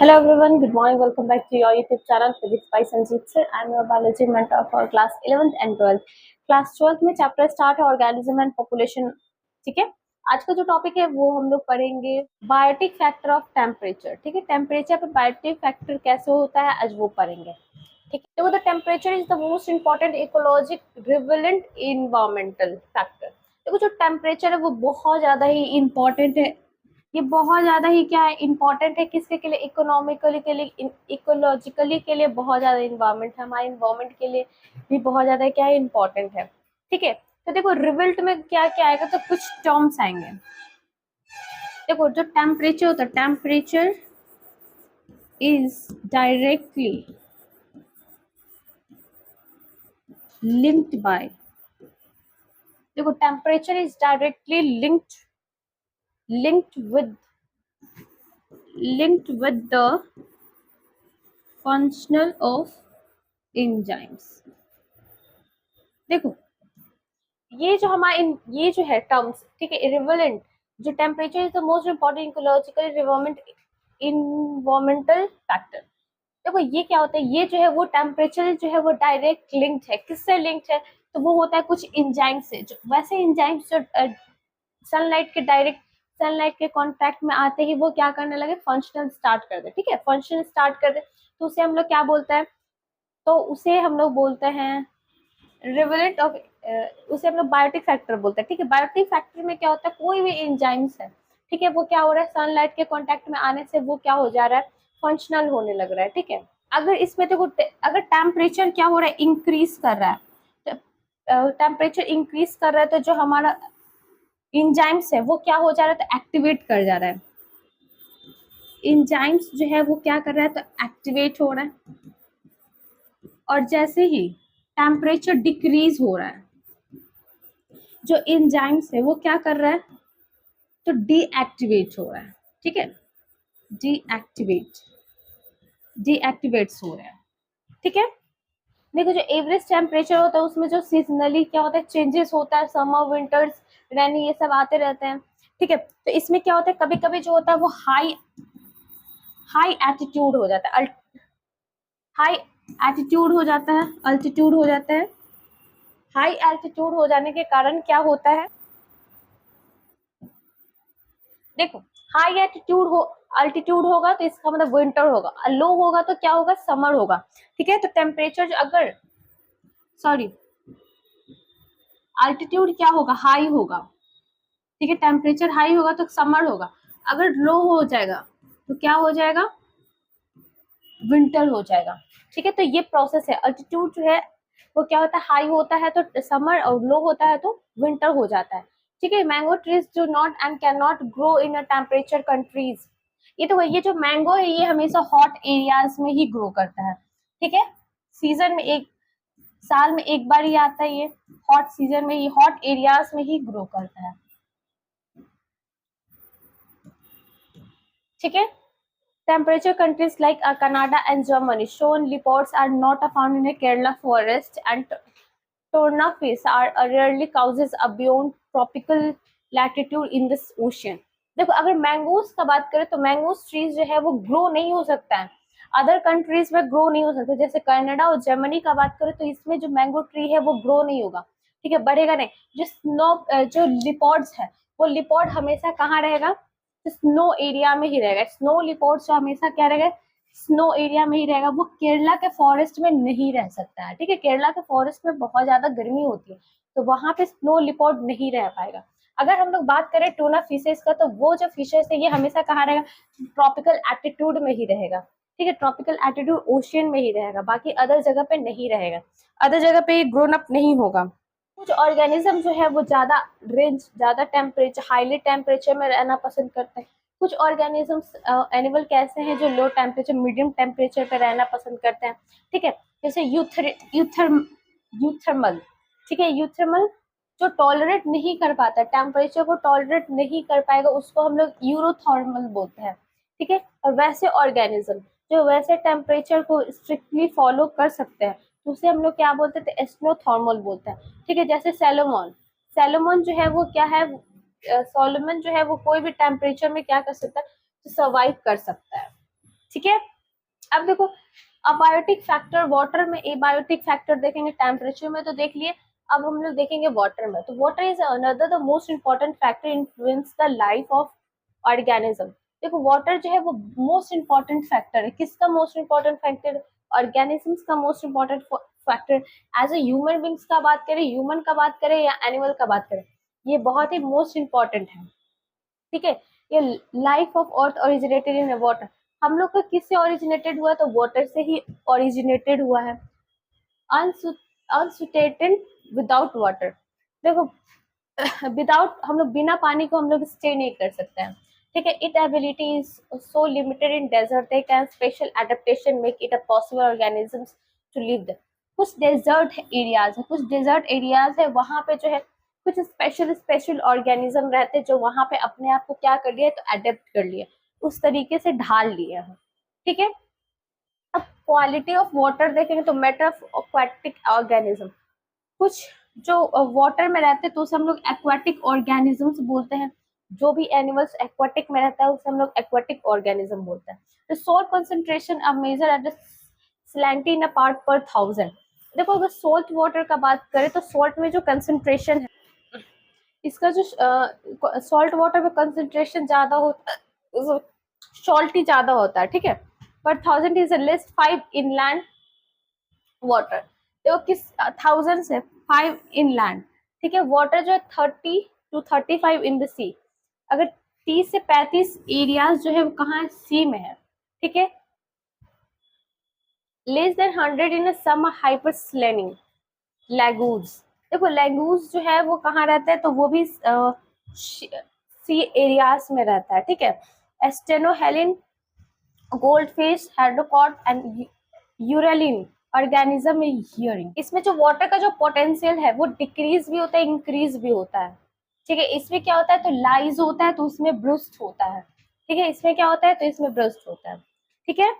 Hello everyone, good morning. Welcome back to your YouTube channel Physics by Sanjeev sir. I'm your biology mentor for class 11th and 12th. Class 12th में chapter start है organism and population. ठीक है, आज का जो topic है वो हम लोग पढ़ेंगे बायोटिक फैक्टर ऑफ टेम्परेचर. ठीक है, टेम्परेचर पे बायोटिक फैक्टर कैसे होता है आज वो पढ़ेंगे. ठीक है, तो the temperature is the most important ecologic relevant environmental factor. देखो जो टेम्परेचर है वो बहुत ज्यादा ही इंपॉर्टेंट है. ये बहुत ज्यादा ही क्या है इम्पोर्टेंट है किसके के लिए, इकोनॉमिकली के लिए, इकोलॉजिकली के लिए बहुत ज्यादा, इन्वायरमेंट हमारे इन्वायरमेंट के लिए भी बहुत ज्यादा क्या है इम्पोर्टेंट है. ठीक है, तो देखो रिजल्ट में क्या क्या आएगा, तो कुछ टर्म्स आएंगे. देखो जो टेम्परेचर होता है, temperature is directly linked by, देखो temperature is directly linked with the functional of enzymes. देखो ये जो हमारे ये जो है टर्म्स, ठीक है, इक्विवेलेंट, जो temperature is the most important ecological environmental factor. देखो ये क्या होता है, ये जो है वो टेम्परेचर जो है वो डायरेक्ट लिंक्ड है. किससे लिंक्ड है, तो वो होता है कुछ एंजाइम से. जो वैसे एंजाइम्स जो सनलाइट के कांटेक्ट में आते ही वो क्या करने लगे, फंक्शनल स्टार्ट कर दे. ठीक है, फंक्शनल स्टार्ट कर दे तो उसे हम लोग क्या बोलते हैं, तो उसे हम लोग बोलते हैं रिवेलेंट ऑफ, उसे हम लोग बायोटिक फैक्टर बोलते हैं. ठीक है, बायोटिक फैक्टर में क्या होता है, कोई भी एंजाइम्स है, ठीक है, वो क्या हो रहा है, सनलाइट के कांटेक्ट में आने से वो क्या हो जा रहा है, फंक्शनल होने लग रहा है. ठीक है, अगर इसमें देखो अगर टेम्परेचर क्या हो रहा है, इंक्रीज कर रहा है, टेम्परेचर इंक्रीज कर रहा है तो जो हमारा एंजाइम्स है वो क्या हो जा रहा है, तो एक्टिवेट कर जा रहा है. एंजाइम्स जो है वो क्या कर रहा है, तो एक्टिवेट हो रहा है. और जैसे ही टेम्परेचर डिक्रीज हो रहा है, जो एंजाइम्स है वो क्या कर रहा है, तो डीएक्टिवेट हो रहा है. ठीक है, डीएक्टिवेट्स हो रहा है. ठीक है, देखो जो एवरेज टेम्परेचर होता है उसमें जो सीजनली क्या होता है, चेंजेस होता है, समर विंटर्स रेनी ये सब आते रहते हैं. ठीक है, तो इसमें क्या होता है, कभी कभी जो होता है वो हाई एटीट्यूड हो जाता है, हाई एटीट्यूड हो जाता है, अल्टीट्यूड हो जाता है. हाई एल्टीट्यूड हो जाने के कारण क्या होता है, देखो हाई एटीट्यूड हो, अल्टीट्यूड होगा तो इसका मतलब विंटर होगा, लो होगा तो क्या होगा, समर होगा. ठीक है, तो टेम्परेचर अगर अल्टीट्यूड क्या होगा, हाई होगा. ठीक है, टेम्परेचर हाई होगा तो समर होगा, अगर लो हो जाएगा तो क्या हो जाएगा, विंटर हो जाएगा. ठीक है, तो ये प्रोसेस है. अल्टीट्यूड जो है वो क्या होता है, हाई होता है तो समर, और लो होता है तो विंटर हो जाता है. ठीक है, mango trees do not and can not grow in a temperature countries. ये तो ये जो मैंगो है ये हमेशा हॉट एरियाज में ही ग्रो करता है. ठीक है, सीजन में एक साल में एक बार ही आता है, ये हॉट सीजन में ही, हॉट एरियाज में ही ग्रो करता है. ठीक है, temperature countries like Canada and Germany shown leopards are not found in a Kerala forest, and torna fish are rarely causes a beyond tropical latitude in this ocean. देखो अगर mangoes का बात करें तो मैंगोज ट्रीज जो है वो grow नहीं हो सकता है, अदर कंट्रीज में ग्रो नहीं हो सकता. जैसे कनाडा और जर्मनी का बात करें तो इसमें जो मैंगो ट्री है वो ग्रो नहीं होगा. ठीक है, बढ़ेगा नहीं. जो लिपॉर्ड्स है वो लिपॉर्ड हमेशा कहाँ रहेगा, स्नो एरिया में ही रहेगा. स्नो लिपोर्ट जो हमेशा क्या रहेगा, स्नो एरिया में ही रहेगा. वो केरला के फॉरेस्ट में नहीं रह सकता है. ठीक है, केरला के फॉरेस्ट में बहुत ज्यादा गर्मी होती है तो वहां पे स्नो लिपोर्ट नहीं रह पाएगा. अगर हम लोग बात करें टूना फिशेस का, तो वो जो फिशेस है ये हमेशा कहाँ रहेगा, ट्रॉपिकल एटीट्यूड में ही रहेगा. ठीक है, ट्रॉपिकल एटीट्यूड ओशियन में ही रहेगा, बाकी अदर जगह पे नहीं रहेगा, अदर जगह पे ग्रोन अप नहीं होगा. कुछ ऑर्गेनिज्म जो है वो ज्यादा टेम्परेचर, हाईली टेम्परेचर में रहना पसंद करते हैं. कुछ ऑर्गेनिजम्स एनिमल कैसे हैं जो लो टेम्परेचर, मीडियम टेम्परेचर पे रहना पसंद करते हैं. ठीक है, जैसे यूथर्मल. ठीक है, यूथर्मल जो टॉलरेट नहीं कर पाता, टेम्परेचर को टॉलरेट नहीं कर पाएगा, उसको हम लोग यूरोथर्मल बोलते हैं. ठीक है, और वैसे ऑर्गेनिज्म जो वैसे टेम्परेचर को स्ट्रिक्टली फॉलो कर सकते हैं तो उसे हम लोग क्या बोलते थे, एस्नोथर्मल बोलते हैं. ठीक है, जैसे सैलोमन जो है वो क्या है, सोलोमन जो है वो कोई भी टेम्परेचर में क्या कर सकता है, तो सर्वाइव कर सकता है. ठीक है। अब देखो अबायोटिक फैक्टर वाटर में, एबायोटिक फैक्टर देखेंगे टेम्परेचर में तो देख लिए, अब हम लोग देखेंगे वाटर में। तो water is another the most important factor influence the life of organism. देखो वाटर जो है वो मोस्ट इंपॉर्टेंट फैक्टर है, किसका मोस्ट इंपॉर्टेंट फैक्टर? ऑर्गेनिजम्स का most important factor. As a human beings का बात करें, ह्यूमन का बात करें या एनिमल का बात करें, ये बहुत ही मोस्ट इंपॉर्टेंट है। ठीक है, ये life of earth originated in water. हम लोग का किससे ओरिजिनेटेड हुआ? तो वाटर से ही ओरिजिनेटेड हुआ है। अनसुटेटेड विदाउट वाटर। देखो विदाउट, हम लोग बिना पानी को हम लोग स्टे नहीं कर सकते हैं। ठीक है, it ability is so limited in desert, they can special adaptation make it a possible organisms to live there. कुछ डेजर्ट एरियाज है, कुछ डेजर्ट एरियाज है, वहां पे जो है कुछ स्पेशल स्पेशल ऑर्गेनिज्म रहते हैं जो वहां पे अपने आप को क्या कर लिया, तो अडेप्ट कर लिया, उस तरीके से ढाल लिया है। ठीक है, अब क्वालिटी ऑफ वाटर देखेंगे तो मैटर ऑफ aquatic ऑर्गेनिज्म। कुछ जो वाटर में रहते हैं तो उसे हम लोग एक्वाटिक ऑर्गेनिजम्स बोलते हैं। जो भी एनिमल्स एक्वाटिक में रहता है उसे हम लोग एक्वाटिक ऑर्गेनिज्म बोलते हैं। तो सोल्ट कंसंट्रेशन अब मेजर एट स्लैंटी पार्ट पर थाउजेंड। देखो अगर सोल्ट वाटर का बात करें तो सोल्ट में जो कंसंट्रेशन है, इसका जो सॉल्ट वाटर में कंसंट्रेशन ज्यादा होता है, सॉल्ट ही ज्यादा होता है। ठीक है, पर thousand is list 5 inland water. देखो किस थाउजेंड से 5 इनलैंड। ठीक है, वाटर जो है 30 to 35 इन द सी। अगर 30 से 35 एरियाज जो है वो कहाँ है? सी में है। ठीक है, लेस देन 100 इन सम हाइपरस्लेनिंग लैगून्स। देखो लैगून्स जो है वो कहाँ रहता है? तो वो भी सी एरियाज में रहता है। ठीक है, एस्टेनोहेलिन, गोल्डफिश, हेड्रोकॉट एंड यूरेलिन ऑर्गेनिज्म इन हियरिंग। इसमें जो वाटर का जो पोटेंशियल है वो डिक्रीज भी होता है, इंक्रीज भी होता है। ठीक है, इसमें क्या होता है? तो लाइज होता है तो उसमें ब्रूस्ट होता है। ठीक है, इसमें क्या होता है? तो इसमें ब्रूस्ट होता है। ठीक है,